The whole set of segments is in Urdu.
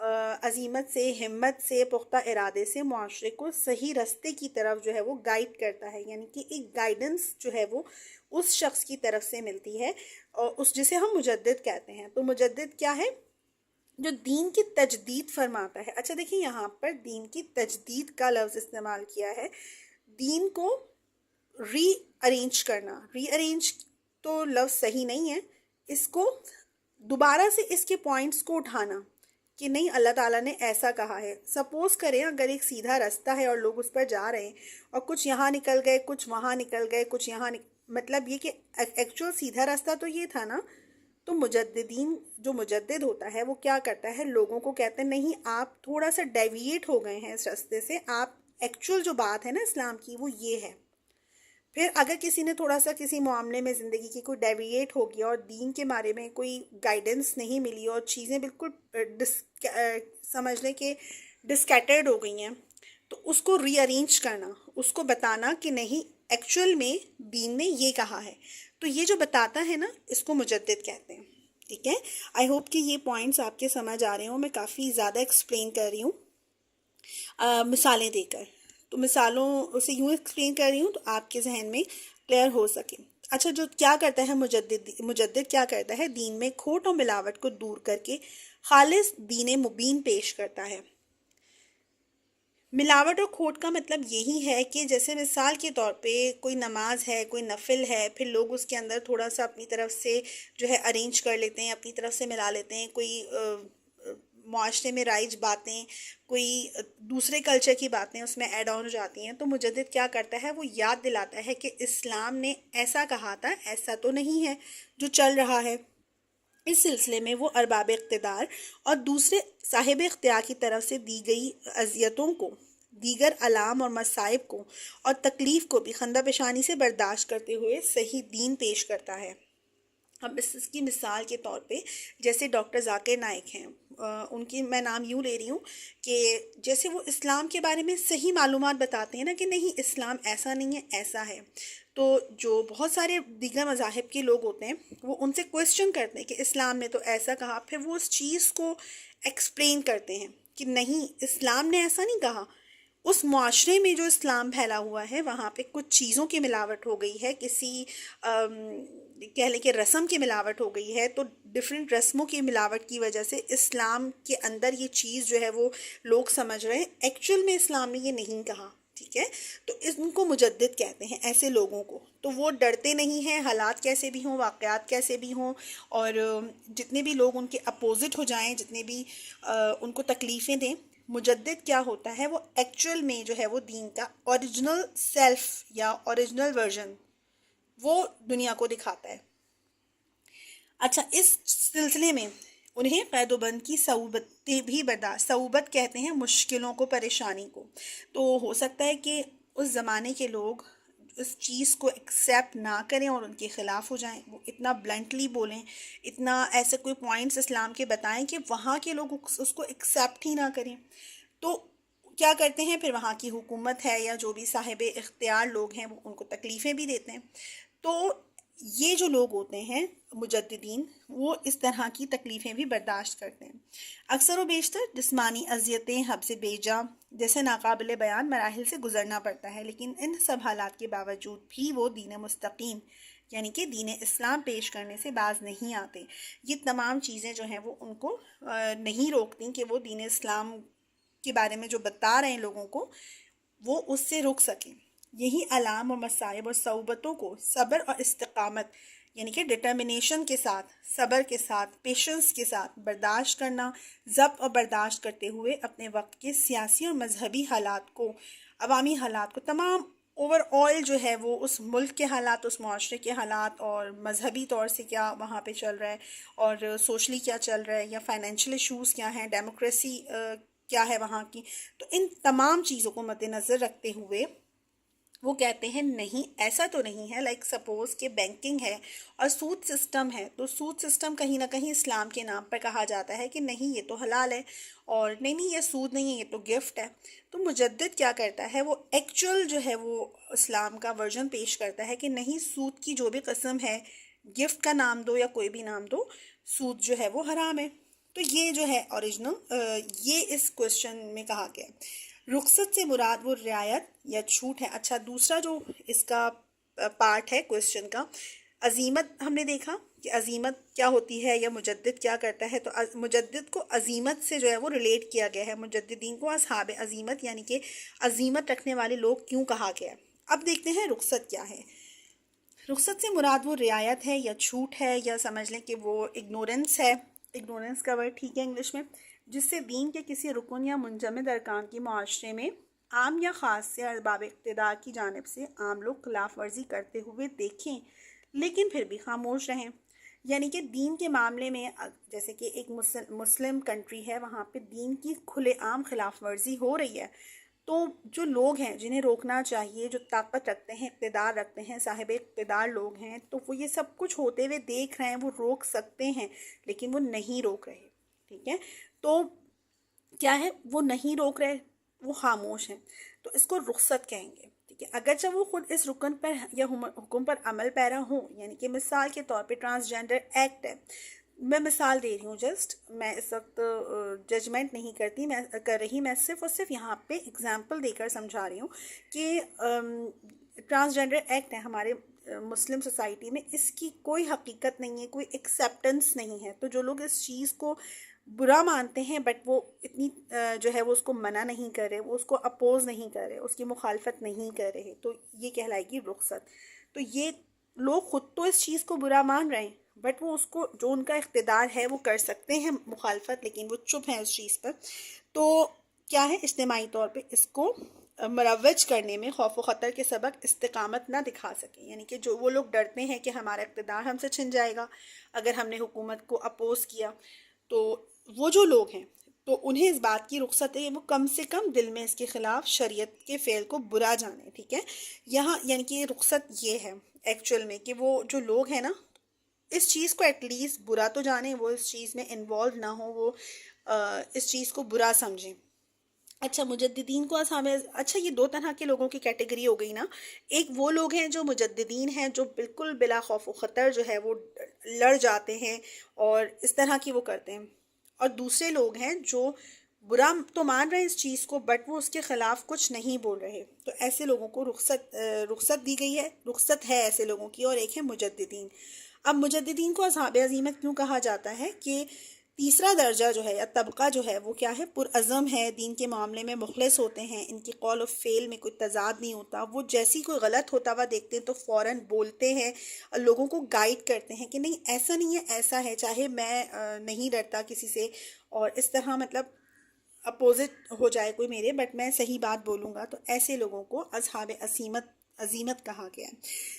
عزیمت سے، ہمت سے، پختہ ارادے سے معاشرے کو صحیح راستے کی طرف جو ہے وہ گائیڈ کرتا ہے، یعنی کہ ایک گائیڈنس جو ہے وہ اس شخص کی طرف سے ملتی ہے، اور اس جسے ہم مجدد کہتے ہیں۔ تو مجدد کیا ہے؟ جو دین کی تجدید فرماتا ہے۔ اچھا دیکھیں، یہاں پر دین کی تجدید کا لفظ استعمال کیا ہے، دین کو ری ارینج کرنا۔ ری ارینج تو لفظ صحیح نہیں ہے، اس کو دوبارہ سے اس کے پوائنٹس کو اٹھانا کہ نہیں اللہ تعالیٰ نے ایسا کہا ہے۔ سپوز کریں اگر ایک سیدھا راستہ ہے اور لوگ اس پر جا رہے ہیں اور کچھ یہاں نکل گئے، کچھ وہاں نکل گئے، کچھ یہاں مطلب یہ کہ ایکچوئل سیدھا راستہ تو یہ تھا نا۔ تو مجددین، جو مجدد ہوتا ہے وہ کیا کرتا ہے، لوگوں کو کہتے ہیں نہیں آپ تھوڑا سا ڈیویٹ ہو گئے ہیں اس راستے سے، آپ ایکچوئل جو بات ہے نا اسلام کی وہ یہ ہے۔ پھر اگر کسی نے تھوڑا سا کسی معاملے میں زندگی کی کوئی ڈیویٹ ہو گیا اور دین کے بارے میں کوئی گائیڈنس نہیں ملی اور چیزیں بالکل سمجھ لیں کہ ڈسکیٹرڈ ہو گئی ہیں، تو اس کو ری ارینج کرنا، اس کو بتانا کہ نہیں ایکچوئل میں دین نے یہ کہا ہے، تو یہ جو بتاتا ہے نا اس کو مجدد کہتے ہیں۔ ٹھیک ہے، آئی ہوپ کہ یہ پوائنٹس آپ کے سمجھ آ رہے ہوں، میں کافی زیادہ ایکسپلین کر رہی ہوں مثالیں دے کر، تو مثالوں سے یوں ایکسپلین کر رہی ہوں تو آپ کے ذہن میں کلیئر ہو سکے۔ اچھا، جو کیا کرتا ہے مجدد کیا کرتا ہے، دین میں کھوٹ اور ملاوٹ کو دور کر کے خالص دین مبین پیش کرتا ہے۔ ملاوٹ اور کھوٹ کا مطلب یہی ہے کہ جیسے مثال کے طور پہ کوئی نماز ہے، کوئی نفل ہے، پھر لوگ اس کے اندر تھوڑا سا اپنی طرف سے جو ہے ارینج کر لیتے ہیں، اپنی طرف سے ملا لیتے ہیں، کوئی معاشرے میں رائج باتیں، کوئی دوسرے کلچر کی باتیں اس میں ایڈ آن ہو جاتی ہیں، تو مجدد کیا کرتا ہے، وہ یاد دلاتا ہے کہ اسلام نے ایسا کہا تھا، ایسا تو نہیں ہے جو چل رہا ہے۔ اس سلسلے میں وہ ارباب اقتدار اور دوسرے صاحب اختیار کی طرف سے دی گئی اذیتوں کو، دیگر علام اور مصائب کو اور تکلیف کو بھی خندہ پیشانی سے برداشت کرتے ہوئے صحیح دین پیش کرتا ہے۔ اب اس کی مثال کے طور پہ جیسے ڈاکٹر ذاکر نائک ہیں، ان کی میں نام یوں لے رہی ہوں کہ جیسے وہ اسلام کے بارے میں صحیح معلومات بتاتے ہیں نا کہ نہیں اسلام ایسا نہیں ہے، ایسا ہے، تو جو بہت سارے دیگر مذاہب کے لوگ ہوتے ہیں وہ ان سے کویسچن کرتے ہیں کہ اسلام نے تو ایسا کہا، پھر وہ اس چیز کو ایکسپلین کرتے ہیں کہ نہیں اسلام نے ایسا نہیں کہا، اس معاشرے میں جو اسلام پھیلا ہوا ہے وہاں پہ کچھ چیزوں کی ملاوٹ ہو گئی ہے، کسی کہہ لیں کہ رسم کی ملاوٹ ہو گئی ہے، تو ڈفرینٹ رسموں کی ملاوٹ کی وجہ سے اسلام کے اندر یہ چیز جو ہے وہ لوگ سمجھ رہے ہیں، ایکچوئل میں اسلام نے یہ نہیں کہا۔ ٹھیک ہے، تو ان کو مجدد کہتے ہیں ایسے لوگوں کو، تو وہ ڈرتے نہیں ہیں، حالات کیسے بھی ہوں، واقعات کیسے بھی ہوں، اور جتنے بھی لوگ ان کے اپوزٹ ہو جائیں، جتنے بھی ان کو تکلیفیں دیں، مجدد کیا ہوتا ہے، وہ ایکچوئل میں جو ہے وہ دین کا اوریجنل سیلف یا اوریجنل ورژن وہ دنیا کو دکھاتا ہے۔ اچھا، اس سلسلے میں انہیں قید و بند کی صعوبتیں بھی برداشت، صعوبت کہتے ہیں مشکلوں کو، پریشانی کو، تو ہو سکتا ہے کہ اس زمانے کے لوگ اس چیز کو ایکسیپٹ نہ کریں اور ان کے خلاف ہو جائیں، وہ اتنا بلنٹلی بولیں، اتنا ایسے کوئی پوائنٹس اسلام کے بتائیں کہ وہاں کے لوگ اس کو ایکسیپٹ ہی نہ کریں، تو کیا کرتے ہیں پھر وہاں کی حکومت ہے یا جو بھی صاحب اختیار لوگ ہیں وہ ان کو تکلیفیں بھی دیتے ہیں۔ تو یہ جو لوگ ہوتے ہیں مجددین، وہ اس طرح کی تکلیفیں بھی برداشت کرتے ہیں۔ اکثر و بیشتر جسمانی اذیتیں، حبس بیجا جیسے ناقابل بیان مراحل سے گزرنا پڑتا ہے، لیکن ان سب حالات کے باوجود بھی وہ دین مستقیم یعنی کہ دین اسلام پیش کرنے سے باز نہیں آتے۔ یہ تمام چیزیں جو ہیں وہ ان کو نہیں روکتی کہ وہ دین اسلام کے بارے میں جو بتا رہے ہیں لوگوں کو، وہ اس سے رک سکیں۔ یہی علام اور مصائب اور صعوبتوں کو صبر اور استقامت یعنی کہ ڈٹرمنیشن کے ساتھ، صبر کے ساتھ، پیشنس کے ساتھ برداشت کرنا، ضبط اور برداشت کرتے ہوئے اپنے وقت کے سیاسی اور مذہبی حالات کو، عوامی حالات کو، تمام اوور آل جو ہے وہ اس ملک کے حالات، اس معاشرے کے حالات، اور مذہبی طور سے کیا وہاں پہ چل رہا ہے، اور سوشلی کیا چل رہا ہے، یا فائنینشیل ایشوز کیا ہیں، ڈیموکریسی کیا ہے وہاں کی، تو ان تمام چیزوں کو مد نظر رکھتے ہوئے وہ کہتے ہیں نہیں ایسا تو نہیں ہے، لائک سپوز کہ بینکنگ ہے اور سود سسٹم ہے، تو سود سسٹم کہیں نہ کہیں اسلام کے نام پر کہا جاتا ہے کہ نہیں یہ تو حلال ہے، اور نہیں یہ سود نہیں ہے، یہ تو گفٹ ہے۔ تو مجدد کیا کرتا ہے، وہ ایکچوئل جو ہے وہ اسلام کا ورژن پیش کرتا ہے کہ نہیں سود کی جو بھی قسم ہے، گفٹ کا نام دو یا کوئی بھی نام دو، سود جو ہے وہ حرام ہے۔ تو یہ جو ہے اوریجنل یہ اس کوشچن میں کہا گیا ہے۔ رخصت سے مراد وہ رعایت یا چھوٹ ہے۔ اچھا دوسرا جو اس کا پارٹ ہے کوشچن کا، عزیمت ہم نے دیکھا کہ عزیمت کیا ہوتی ہے یا مجدد کیا کرتا ہے، تو مجدد کو عزیمت سے جو ہے وہ ریلیٹ کیا گیا ہے، مجددین کو اصحاب عزیمت یعنی کہ عزیمت رکھنے والے لوگ کیوں کہا گیا ہے۔ اب دیکھتے ہیں رخصت کیا ہے۔ رخصت سے مراد وہ رعایت ہے یا چھوٹ ہے، یا سمجھ لیں کہ وہ اگنورنس ہے، اگنورنس کا ورڈ ٹھیک ہے انگلش میں، جس سے دین کے کسی رکن یا منجمد ارکان کی معاشرے میں عام یا خاص سے ارباب اقتدار کی جانب سے عام لوگ خلاف ورزی کرتے ہوئے دیکھیں لیکن پھر بھی خاموش رہیں۔ یعنی کہ دین کے معاملے میں جیسے کہ ایک مسلم کنٹری ہے، وہاں پہ دین کی کھلے عام خلاف ورزی ہو رہی ہے، تو جو لوگ ہیں جنہیں روکنا چاہیے، جو طاقت رکھتے ہیں، اقتدار رکھتے ہیں، صاحب اقتدار لوگ ہیں، تو وہ یہ سب کچھ ہوتے ہوئے دیکھ رہے ہیں، وہ روک سکتے ہیں لیکن وہ نہیں روک رہے، ٹھیک ہے؟ تو کیا ہے، وہ نہیں روک رہے، وہ خاموش ہیں، تو اس کو رخصت کہیں گے، ٹھیک ہے؟ اگرچہ وہ خود اس رکن پر یا حکم پر عمل پیرا ہوں، یعنی کہ مثال کے طور پہ ٹرانسجینڈر ایکٹ ہے، میں مثال دے رہی ہوں، جسٹ میں اس وقت ججمنٹ نہیں کرتی، میں میں صرف اور صرف یہاں پہ اگزامپل دے کر سمجھا رہی ہوں کہ ٹرانسجینڈر ایکٹ ہے ہمارے مسلم سوسائٹی میں، اس کی کوئی حقیقت نہیں ہے، کوئی ایکسیپٹنس نہیں ہے، تو جو لوگ اس چیز کو برا مانتے ہیں بٹ وہ اتنی جو ہے وہ اس کو منع نہیں کر رہے، وہ اس کو اپوز نہیں کر رہے، اس کی مخالفت نہیں کر رہے، تو یہ کہلائے گی رخصت۔ تو یہ لوگ خود تو اس چیز کو برا مان رہے ہیں بٹ وہ اس کو جو ان کا اقتدار ہے وہ کر سکتے ہیں مخالفت، لیکن وہ چپ ہیں اس چیز پر، تو کیا ہے اجتماعی طور پہ اس کو مروج کرنے میں خوف و خطر کے سبق استقامت نہ دکھا سکیں، یعنی کہ جو وہ لوگ ڈرتے ہیں کہ ہمارا اقتدار ہم سے چھن جائے گا اگر ہم نے حکومت کو اپوز کیا، تو وہ جو لوگ ہیں تو انہیں اس بات کی رخصت ہے وہ کم سے کم دل میں اس کے خلاف شریعت کے فعل کو برا جانے، ٹھیک ہے؟ یہاں یعنی کہ رخصت یہ ہے ایکچول میں کہ وہ جو لوگ ہیں نا اس چیز کو ایٹ لیسٹ برا تو جانیں، وہ اس چیز میں انوالو نہ ہو، وہ اس چیز کو برا سمجھیں۔ اچھا مجددین کو اچھا یہ دو طرح کے لوگوں کی کیٹیگری ہو گئی نا، ایک وہ لوگ ہیں جو مجددین ہیں جو بالکل بلا خوف و خطر جو ہے وہ لڑ جاتے ہیں اور اس طرح کی وہ کرتے ہیں، اور دوسرے لوگ ہیں جو برا تو مان رہے ہیں اس چیز کو بٹ وہ اس کے خلاف کچھ نہیں بول رہے، تو ایسے لوگوں کو رخصت دی گئی ہے، رخصت ہے ایسے لوگوں کی، اور ایک ہے مجددین۔ اب مجددین کو اصحاب عزیمت کیوں کہا جاتا ہے کہ تیسرا درجہ جو ہے یا طبقہ جو ہے وہ کیا ہے، پرعزم ہے، دین کے معاملے میں مخلص ہوتے ہیں، ان کی قول و فعل میں کوئی تضاد نہیں ہوتا، وہ جیسی کوئی غلط ہوتا ہوا دیکھتے ہیں تو فوراً بولتے ہیں اور لوگوں کو گائیڈ کرتے ہیں کہ نہیں ایسا نہیں ہے، ایسا ہے، چاہے میں نہیں ڈرتا کسی سے اور اس طرح مطلب اپوزٹ ہو جائے کوئی میرے بٹ میں صحیح بات بولوں گا، تو ایسے لوگوں کو اصحاب عزیمت کہا گیا ہے۔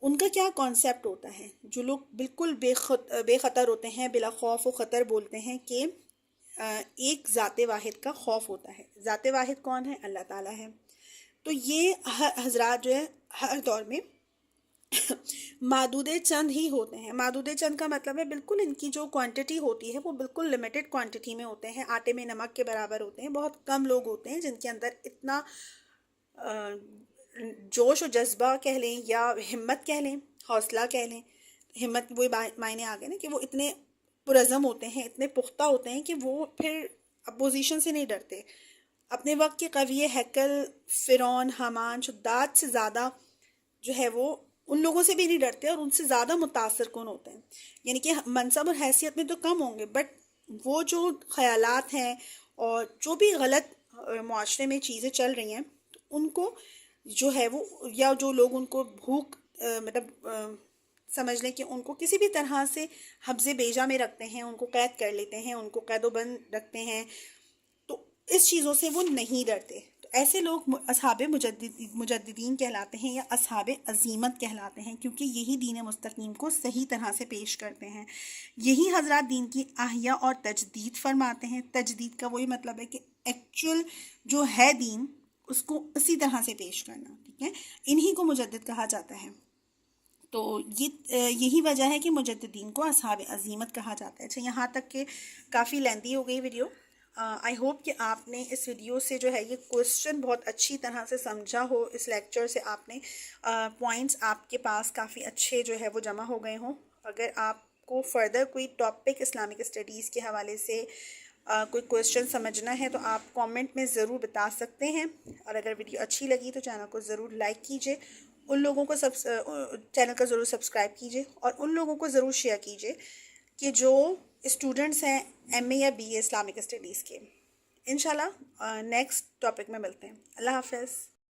ان کا کیا کانسیپٹ ہوتا ہے، جو لوگ بالکل بے خطر ہوتے ہیں، بلا خوف و خطر بولتے ہیں کہ ایک ذات واحد کا خوف ہوتا ہے، ذات واحد کون ہے؟ اللہ تعالیٰ ہے۔ تو یہ حضرات جو ہے ہر دور میں معدود چند ہی ہوتے ہیں، معدود چند کا مطلب ہے بالکل ان کی جو کوانٹٹی ہوتی ہے وہ بالکل لمیٹڈ کوانٹٹی میں ہوتے ہیں، آٹے میں نمک کے برابر ہوتے ہیں، بہت کم لوگ ہوتے ہیں جن کے اندر اتنا جوش و جذبہ کہہ لیں یا ہمت کہہ لیں، حوصلہ کہہ لیں، ہمت وہی معنی آ گئے نا کہ وہ اتنے پرعزم ہوتے ہیں، اتنے پختہ ہوتے ہیں کہ وہ پھر اپوزیشن سے نہیں ڈرتے، اپنے وقت کے قوی ہیکل فرعون حامان شداد سے زیادہ جو ہے وہ ان لوگوں سے بھی نہیں ڈرتے اور ان سے زیادہ متاثر کن ہوتے ہیں، یعنی کہ منصب اور حیثیت میں تو کم ہوں گے بٹ وہ جو خیالات ہیں اور جو بھی غلط معاشرے میں چیزیں چل رہی ہیں ان کو جو ہے وہ، یا جو لوگ ان کو بھوک مطلب سمجھ لیں کہ ان کو کسی بھی طرح سے حبس بیجا میں رکھتے ہیں، ان کو قید کر لیتے ہیں، ان کو قید و بند رکھتے ہیں، تو اس چیزوں سے وہ نہیں ڈرتے، تو ایسے لوگ اصحاب مجددین کہلاتے ہیں یا اصحاب عزیمت کہلاتے ہیں، کیونکہ یہی دین مستقیم کو صحیح طرح سے پیش کرتے ہیں، یہی حضرات دین کی احیا اور تجدید فرماتے ہیں۔ تجدید کا وہی مطلب ہے کہ ایکچول جو ہے دین اس کو اسی طرح سے پیش کرنا، ٹھیک ہے؟ انہی کو مجدد کہا جاتا ہے، تو یہی وجہ ہے کہ مجددین کو اصحاب عزیمت کہا جاتا ہے۔ اچھا یہاں تک کہ کافی لیندی ہو گئی ویڈیو، آئی ہوپ کہ آپ نے اس ویڈیو سے جو ہے یہ کوشچن بہت اچھی طرح سے سمجھا ہو، اس لیکچر سے آپ نے پوائنٹس آپ کے پاس کافی اچھے جو ہے وہ جمع ہو گئے ہوں۔ اگر آپ کو فردر کوئی ٹاپک اسلامک اسٹڈیز کے حوالے سے کوئی کویشچن سمجھنا ہے تو آپ کامنٹ میں ضرور بتا سکتے ہیں. اور اگر ویڈیو اچھی لگی تو چینل کو ضرور لائک کیجیے, ان لوگوں کو چینل کا ضرور سبسکرائب کیجیے, اور ان لوگوں کو ضرور شیئر کیجیے کہ جو اسٹوڈنٹس ہیں ایم اے یا بی اے اسلامک اسٹڈیز کے. انشاءاللہ نیکسٹ ٹاپک میں ملتے ہیں. اللہ حافظ.